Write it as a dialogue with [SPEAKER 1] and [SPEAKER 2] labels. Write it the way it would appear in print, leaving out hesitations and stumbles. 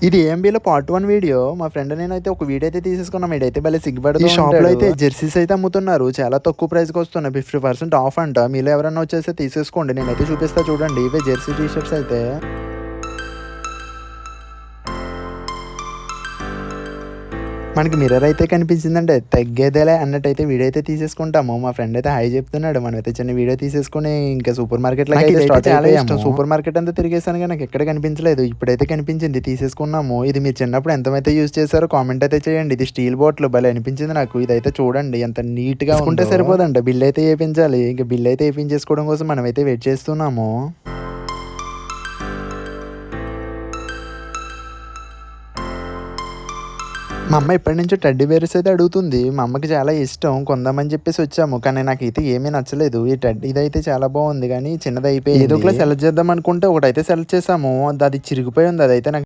[SPEAKER 1] ఇది ఏఎంబీలో part 1 video. మా friend నేనైతే ఒక వీడియో అయితే తీసేసుకున్నాం. ఈడైతే భలే సిగ్గుపడుతూ ఈ షాప్‌లో అయితే జెర్సీస్ అయితే అమ్ముతున్నారు. చాలా తక్కువ ప్రైస్‌కి వస్తున్నాయి. 50% ఆఫ్ అంట. మీలో ఎవరైనా వచ్చేసి తీసేసుకోండి. నేనైతే చూపిస్తా చూడండి. ఇవే జెర్సీ టీ షర్ట్స్ అయితే. మనకి మిర్రర్ అయితే కనిపించిందంటే తగ్గేదేలే అన్నట్టయితే వీడియో అయితే తీసేసుకుంటాము. మా ఫ్రెండ్ అయితే హాయ్ చెప్తున్నాడు. మనమైతే చిన్న వీడియో తీసేసుకొని ఇంకా సూపర్ మార్కెట్‌లోకి అయితే స్టార్ట్ అయిపోయాము. సూపర్ మార్కెట్ అంతా తిరిగేసాను కానీ నాకు ఎక్కడ కనిపించలేదు. ఇప్పుడైతే కనిపించింది, తీసేసుకున్నాము. ఇది మీరు చిన్నప్పుడు ఎంతమైతే యూజ్ చేశారో కామెంట్ అయితే చేయండి. ఇది స్టీల్ బాటిల్ భలే అనిపించింది నాకు. ఇదైతే చూడండి ఎంత నీట్‌గా ఉంటే సరిపోదంట. బిల్ అయితే ఏపించాలి. ఇంకా బిల్ అయితే ఏపించేసుకోవడం కోసం మనమైతే వెయిట్ చేస్తున్నాము. మా అమ్మ ఎప్పటి నుంచో టెడ్డీ బేర్స్ అయితే అడుగుతుంది. మా అమ్మకి చాలా ఇష్టం. కొందామని చెప్పేసి వచ్చాము. కానీ నాకైతే ఏమీ నచ్చలేదు. ఇదైతే చాలా బాగుంది కానీ చిన్నదైపోయింది. ఏదో ఒకటి సెలెక్ట్ చేద్దాం అనుకుంటే ఒకటైతే సెలెక్ట్ చేసాము. అది చిరిగిపోయి ఉంది. అదైతే నాకు